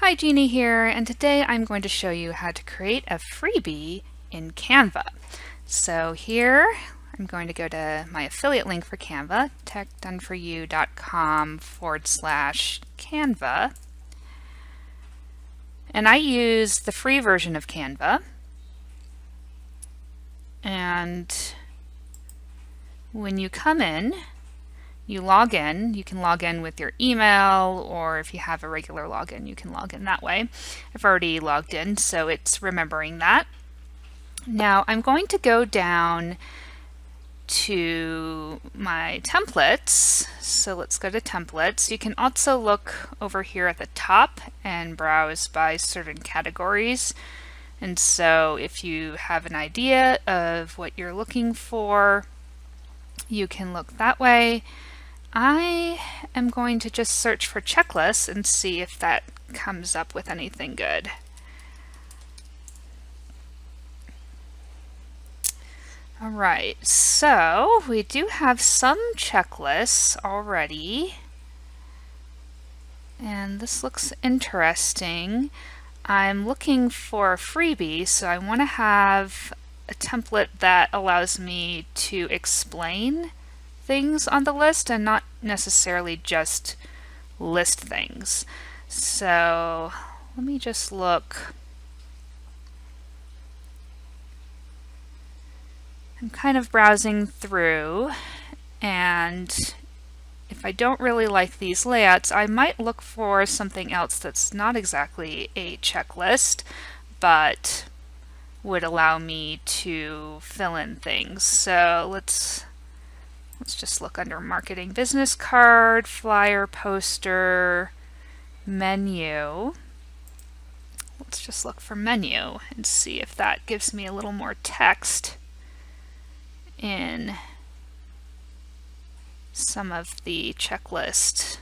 Hi, Jeannie here, and today I'm going to show you how to create a freebie in Canva. So here I'm going to go to my affiliate link for Canva, techdoneforyou.com/Canva, and I use the free version of Canva. And when you come in, you log in. You can log in with your email, or if you have a regular login, you can log in that way. I've already logged in, so it's remembering that. Now I'm going to go down to my templates. So let's go to templates. You can also look over here at the top and browse by certain categories. And so if you have an idea of what you're looking for, you can look that way. I am going to just search for checklists and see if that comes up with anything good. All right, so we do have some checklists already, and this looks interesting. I'm looking for a freebie, so I want to have a template that allows me to explain things on the list and not necessarily just list things. So let me just look. I'm kind of browsing through, and if I don't really like these layouts, I might look for something else that's not exactly a checklist, but would allow me to fill in things. So let's just look under marketing, business card, flyer, poster, menu. Let's just look for menu and see if that gives me a little more text in some of the checklist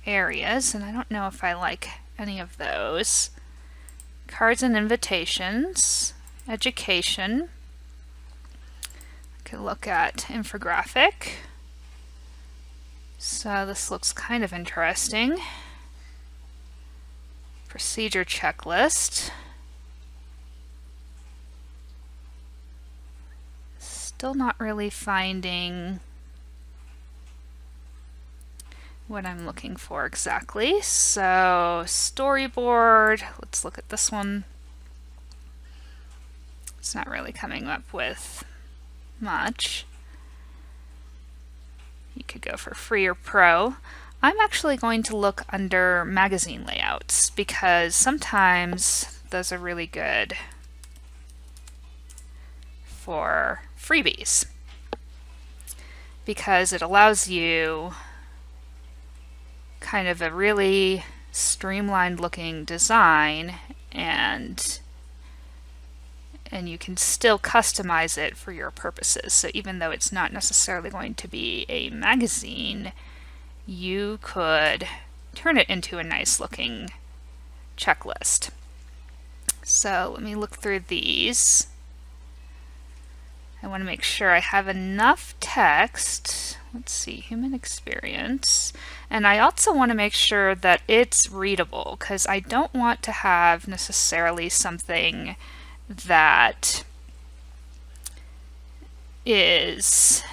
areas, and I don't know if I like any of those. Cards and invitations, education. I could look at infographic. So this looks kind of interesting. Procedure checklist. Still not really finding what I'm looking for exactly. So storyboard, let's look at this one. It's not really coming up with much. You could go for free or pro. I'm actually going to look under magazine layouts because sometimes those are really good for freebies because it allows you kind of a really streamlined looking design, and you can still customize it for your purposes. So even though it's not necessarily going to be a magazine, you could turn it into a nice looking checklist. So let me look through these. I want to make sure I have enough text. Let's see, human experience. And I also want to make sure that it's readable, because I don't want to have necessarily something that is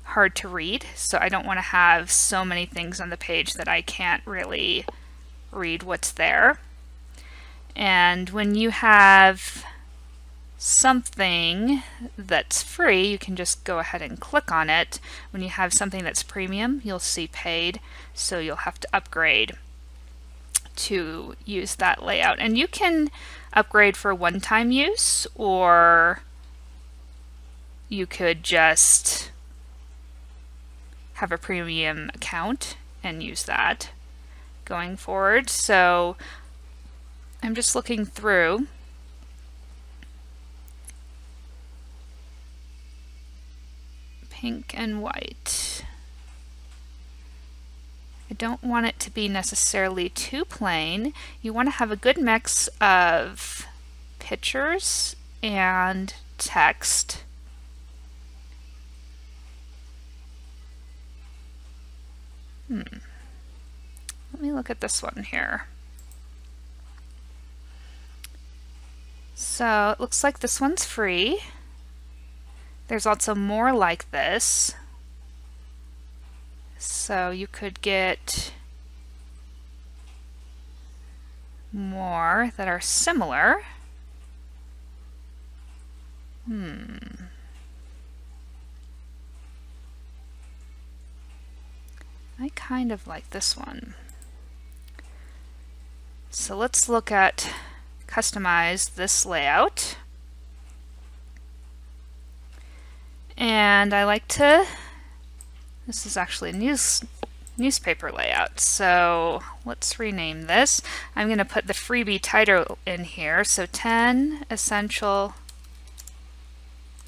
hard to read. So I don't want to have so many things on the page that I can't really read what's there. And when you have something that's free, you can just go ahead and click on it. When you have something that's premium, you'll see paid, so you'll have to upgrade to use that layout. And you can upgrade for one-time use, or you could just have a premium account and use that going forward. So I'm just looking through. Pink and white. I don't want it to be necessarily too plain. You want to have a good mix of pictures and text. Let let me look at this one here. So it looks like this one's free. There's also more like this. So you could get more that are similar. I kind of like this one. So let's look at customize this layout. And I like to, this is actually a newspaper layout, so let's rename this. I'm going to put the freebie title in here, so 10 essential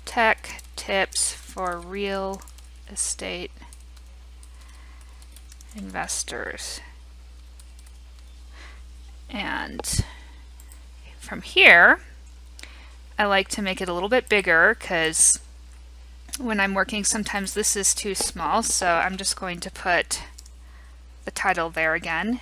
tech tips for real estate investors. And from here, I like to make it a little bit bigger because when I'm working, sometimes this is too small, so I'm just going to put the title there again.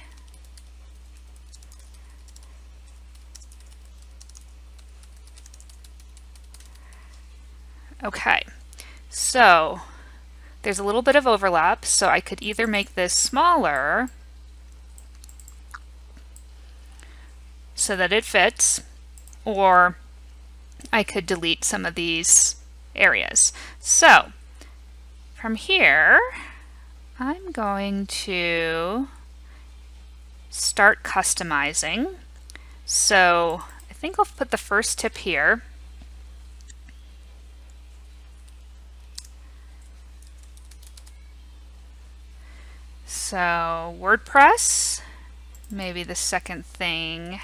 Okay, so there's a little bit of overlap, so I could either make this smaller so that it fits, or I could delete some of these areas. So from here, I'm going to start customizing. So I think I'll put the first tip here. So WordPress, maybe the second thing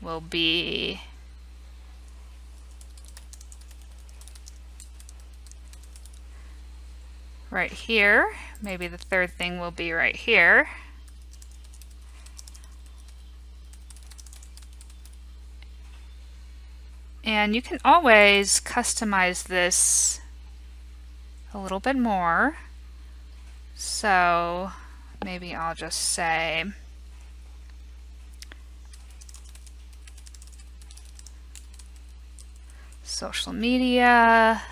will be right here. Maybe the third thing will be right here. And you can always customize this a little bit more. So maybe I'll just say social media.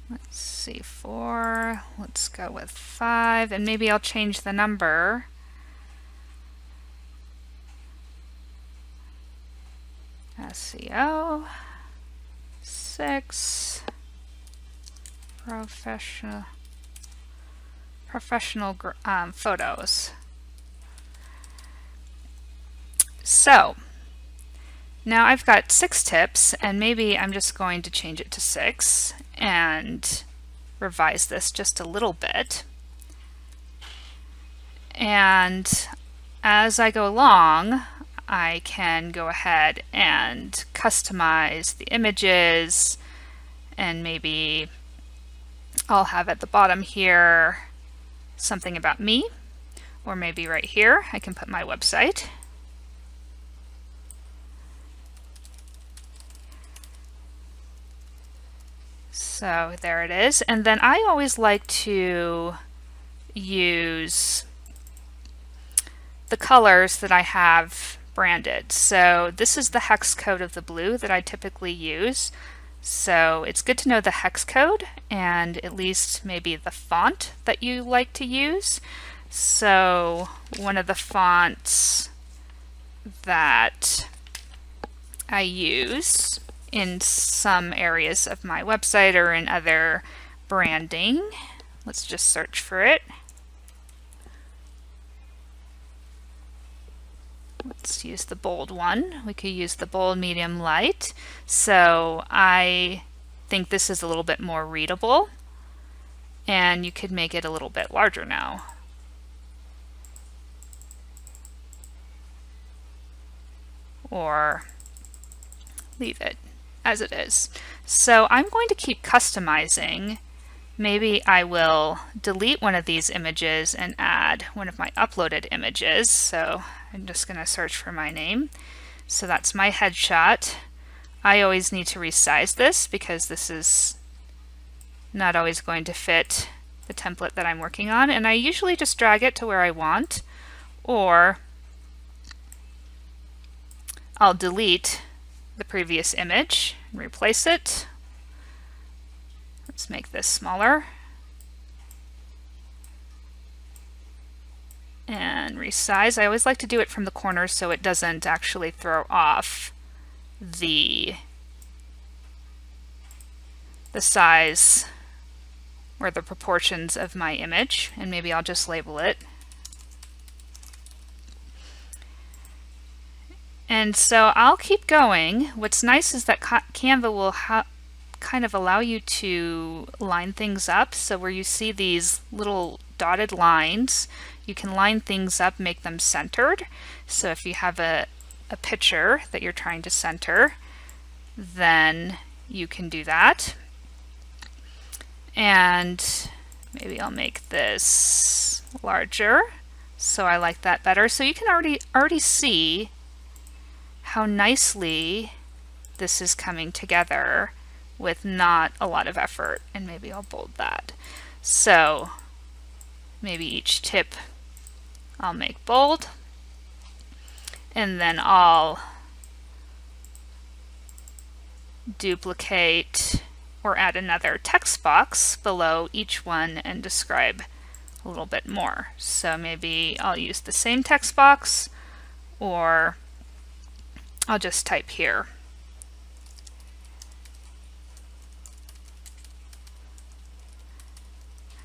Let's see, 4. Let's go with 5, and maybe I'll change the number. SEO 6. Professional photos. So now I've got 6 tips, and maybe I'm just going to change it to 6 and revise this just a little bit. And as I go along, I can go ahead and customize the images, and maybe I'll have at the bottom here something about me, or maybe right here I can put my website. So there it is. And then I always like to use the colors that I have branded. So this is the hex code of the blue that I typically use. So it's good to know the hex code and at least maybe the font that you like to use. So one of the fonts that I use in some areas of my website or in other branding, let's just search for it. Let's use the bold one. We could use the bold, medium, light. So I think this is a little bit more readable, and you could make it a little bit larger now. Or leave it as it is. So I'm going to keep customizing. Maybe I will delete one of these images and add one of my uploaded images. So I'm just going to search for my name. So that's my headshot. I always need to resize this because this is not always going to fit the template that I'm working on, and I usually just drag it to where I want, or I'll delete the previous image and replace it. Let's make this smaller. And resize. I always like to do it from the corners so it doesn't actually throw off the size or the proportions of my image. And maybe I'll just label it. And so I'll keep going. What's nice is that Canva will kind of allow you to line things up. So where you see these little dotted lines, you can line things up, make them centered. So if you have a picture that you're trying to center, then you can do that. And maybe I'll make this larger. So I like that better. So you can already see how nicely this is coming together with not a lot of effort. And maybe I'll bold that. So maybe each tip I'll make bold, and then I'll duplicate or add another text box below each one and describe a little bit more. So maybe I'll use the same text box, or I'll just type here.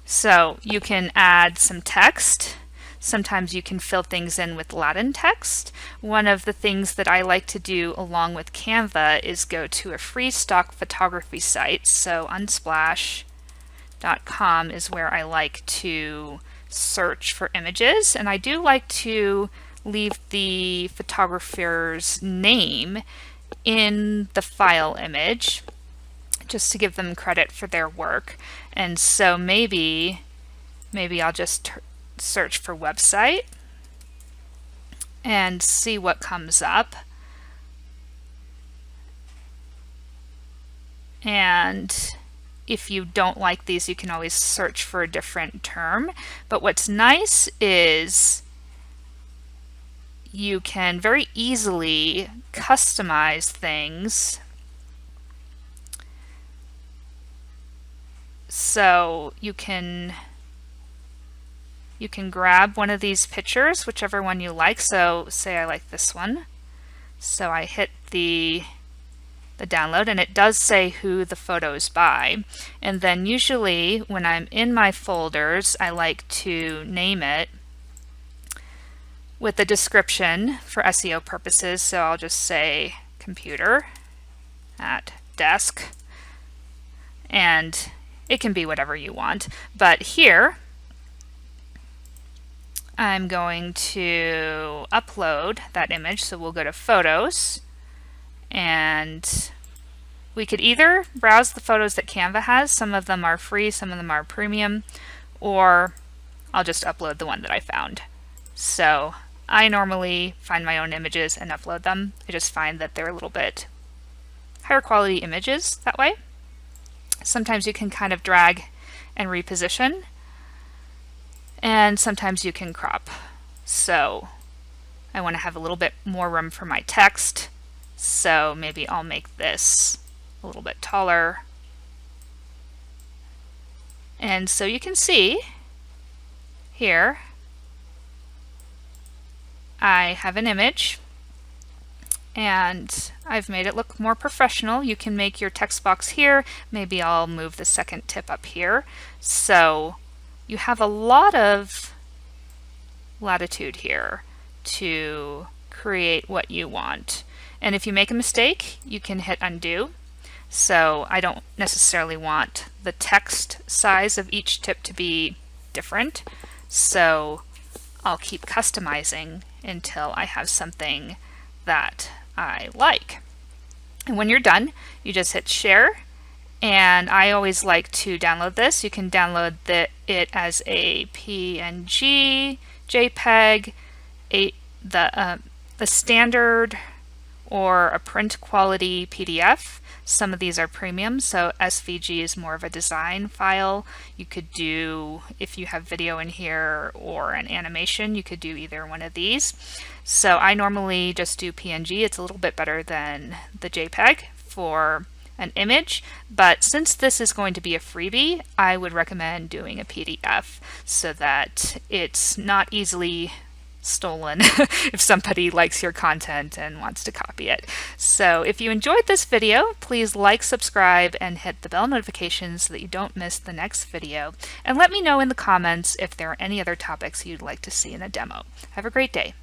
So you can add some text. Sometimes you can fill things in with Latin text. One of the things that I like to do along with Canva is go to a free stock photography site. So unsplash.com is where I like to search for images. And I do like to leave the photographer's name in the file image, just to give them credit for their work. And so maybe I'll just search for website and see what comes up. And if you don't like these, you can always search for a different term. But what's nice is you can very easily customize things. So you can grab one of these pictures, whichever one you like. So say I like this one. So I hit the download, and it does say who the photo is by. And then usually when I'm in my folders, I like to name it with a description for SEO purposes. So I'll just say computer at desk, and it can be whatever you want. But here I'm going to upload that image. So we'll go to Photos, and we could either browse the photos that Canva has. Some of them are free, some of them are premium, or I'll just upload the one that I found. So I normally find my own images and upload them. I just find that they're a little bit higher quality images that way. Sometimes you can kind of drag and reposition, and sometimes you can crop. So I want to have a little bit more room for my text, so maybe I'll make this a little bit taller. And so you can see here I have an image, and I've made it look more professional. You can make your text box here. Maybe I'll move the second tip up here. So you have a lot of latitude here to create what you want. And if you make a mistake, you can hit undo. So I don't necessarily want the text size of each tip to be different. So I'll keep customizing until I have something that I like. And when you're done, you just hit share. And I always like to download this. You can download it as a PNG, JPEG, the standard, or a print quality PDF. Some of these are premium, so SVG is more of a design file. You could do, if you have video in here or an animation, you could do either one of these. So I normally just do PNG. It's a little bit better than the JPEG for an image, but since this is going to be a freebie, I would recommend doing a PDF so that it's not easily stolen if somebody likes your content and wants to copy it. So if you enjoyed this video, please like, subscribe, and hit the bell notification so that you don't miss the next video. And let me know in the comments if there are any other topics you'd like to see in a demo. Have a great day.